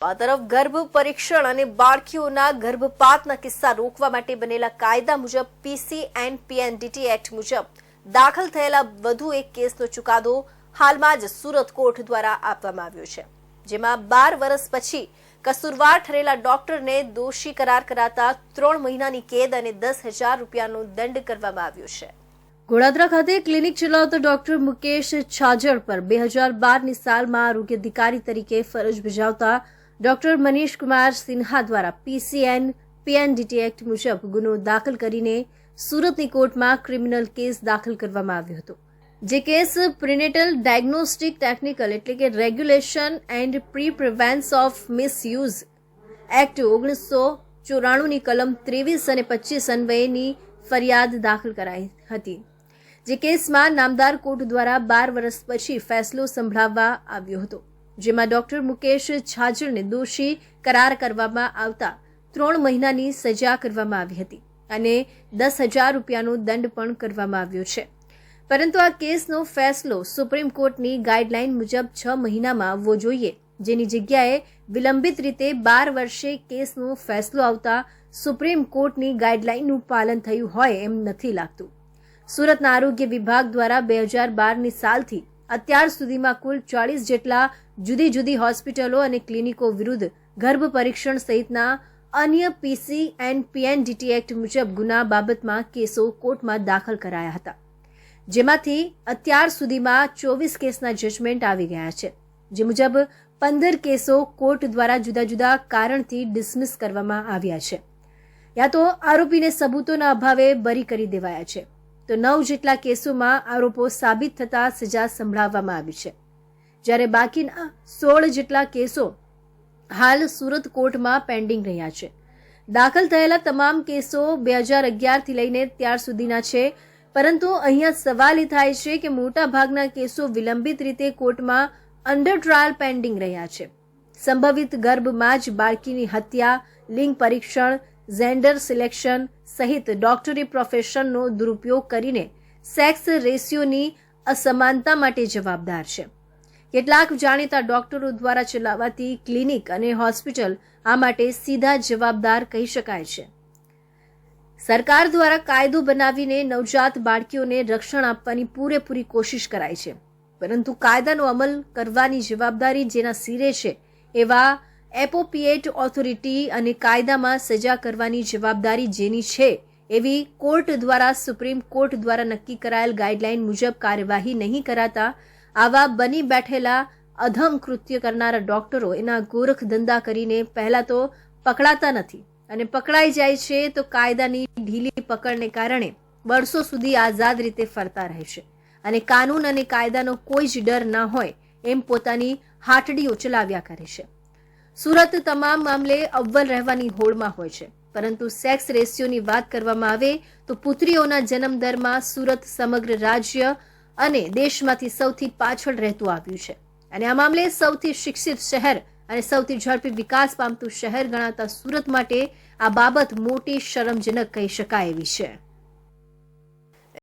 આ તરફ ગર્ભ પરીક્ષણ અને બાળકીઓના ગર્ભપાતના કિસ્સા રોકવા માટે બનેલા કાયદા મુજબ પીસી એન્ડ પીએનડીટી એક્ટ મુજબ દાખલ થયેલા વધુ એક કેસનો ચુકાદો હાલમાં જ સુરત કોર્ટ દ્વારા આપવામાં આવ્યો છે, જેમાં 12 વર્ષ પછી કસૂરવાર ઠરેલા ડોક્ટરને દોષી કરાર કરાતા 3 મહિનાની કેદ અને 10,000 રૂપિયાનો દંડ કરવામાં આવ્યો છે। ગોળાદરા ખાતે ક્લિનિક ચલાવતા ડોક્ટર મુકેશ છાજર પર 2012ની સાલમાં આરોગ્ય અધિકારી તરીકે ફરજ બજાવતા ડોક્ટર મનીષ કુમાર સિન્હા દ્વારા પીસીએન પીએનડીટી એક્ટ મુજબ ગુનો દાખલ કરીને સુરતની કોર્ટમાં ક્રિમિનલ કેસ દાખલ કરવામાં આવ્યો હતો, જે કેસ પ્રિનેટલ ડાયગ્નોસ્ટિક ટેકનિકલ એટલે કે regulation and pre prevention of misuse act 1994ની કલમ 23 અને 25 અન્વયેની ફરિયાદ દાખલ કરાઈ હતી, જે કેસમાં નામદાર કોર્ટ દ્વારા 12 વર્ષ પછી ફેસલો સંભળાવવા આવ્યો હતો, જેમાં ડોક્ટર મુકેશ છાજરને દોષી કરાર કરવામાં આવતા 3 મહિનાની સજા કરવામાં આવી હતી અને 10,000 રૂપિયાનો દંડ પણ કરવામાં આવ્યો છે। પરંતુ આ કેસનો ફેસલો સુપ્રીમ કોર્ટની ગાઈડલાઈન મુજબ 6 મહિનામાં આવવો જોઈએ, જેની જગ્યાએ વિલંબિત રીતે 12 વર્ષે કેસનો ફેસલો આવતા સુપ્રીમ કોર્ટની ગાઈડલાઈનનું પાલન થયું હોય એમ નથી લાગતું। સુરતના આરોગ્ય વિભાગ દ્વારા 2012ની સાલથી અત્યાર સુધીમાં કુલ 40 જેટલા જુદી જુદી હોસ્પિટલો અને ક્લિનિકો વિરુદ્ધ ગર્ભ પરીક્ષણ સહિતના અન્ય પીસી એન્ડ પીએનડીટી એક્ટ મુજબ ગુના બાબતમાં કેસો કોર્ટમાં દાખલ કરાયા હતા, જેમાંથી અત્યાર સુધીમાં 24 કેસના જજમેન્ટ આવી ગયા છે, જે મુજબ 15 કેસો કોર્ટ દ્વારા જુદા જુદા કારણથી ડિસમિસ કરવામાં આવ્યા છે, યા તો આરોપીને સબૂતોના અભાવે બરી કરી દેવાયા છે, તો 9 જેટલા કેસોમાં આરોપો સાબિત થતા સજા સંભળાવવામાં આવી છે, જ્યારે બાકીના 16 જેટલા કેસો હાલ સુરત કોર્ટમાં પેન્ડિંગ રહ્યા છે। દાખલ થયેલા તમામ કેસો 2011થી લઈને ત્યાર સુધીના છે, પરંતુ અહીંયા સવાલ એ થાય છે કે મોટા ભાગના કેસો વિલંબિત રીતે કોર્ટમાં અંડર ટ્રાયલ પેન્ડિંગ રહ્યા છે। સંભવિત ગર્ભમાં જ બાળકીની હત્યા, લિંગ પરીક્ષણ, જેન્ડર સિલેક્શન સહિત ડોક્ટરી પ્રોફેશનનો દુરુપયોગ કરીને સેક્સ રેશિયોની અસમાનતા માટે જવાબદાર છે। કેટલાક જાણીતા ડોક્ટરો દ્વારા ચલાવાતી ક્લિનિક અને હોસ્પિટલ આ માટે સીધા જવાબદાર કહી શકાય છે। સરકાર દ્વારા કાયદો બનાવીને નવજાત બાળકીઓને રક્ષણ આપવાની પૂરેપૂરી કોશિશ કરાય છે, પરંતુ કાયદાનો અમલ કરવાની જવાબદારી જેના સિરે છે એવા એપોપિએટ ઓથોરિટી અને કાયદામાં સજા કરવાની જવાબદારી જેની છે એવી કોર્ટ દ્વારા સુપ્રીમ કોર્ટ દ્વારા નક્કી કરાયેલ ગાઈડલાઈન મુજબ કાર્યવાહી નહીં કરાતા આવા બની બેઠેલા અધમ કૃત્ય કરનારા ડોક્ટરો એના ગોરખ ધંધા કરીને પહેલા તો પકડાતા નથી અને પકડાઈ જાય છે તો કાયદાની ઢીલી પકડને કારણે વર્ષો સુધી આઝાદ રીતે ફરતા રહે છે અને કાનૂન અને કાયદાનો કોઈ જ ડર ન હોય એમ પોતાની હાટડીઓ ચલાવ્યા કરે છે। સુરત તમામ મામલે અવ્વલ રહેવાની હોડમાં હોય છે, પરંતુ સેક્સ રેશિયોની વાત કરવામાં આવે તો પુત્રીઓના જન્મદરમાં સુરત સમગ્ર રાજ્ય અને દેશમાંથી સૌથી પાછળ રહેતું આવ્યું છે અને આ મામલે સૌથી શિક્ષિત શહેર અને સૌથી ઝડપી વિકાસ પામતું શહેર ગણાતા સુરત માટે આ બાબત મોટી શરમજનક કહી શકાય એવી છે।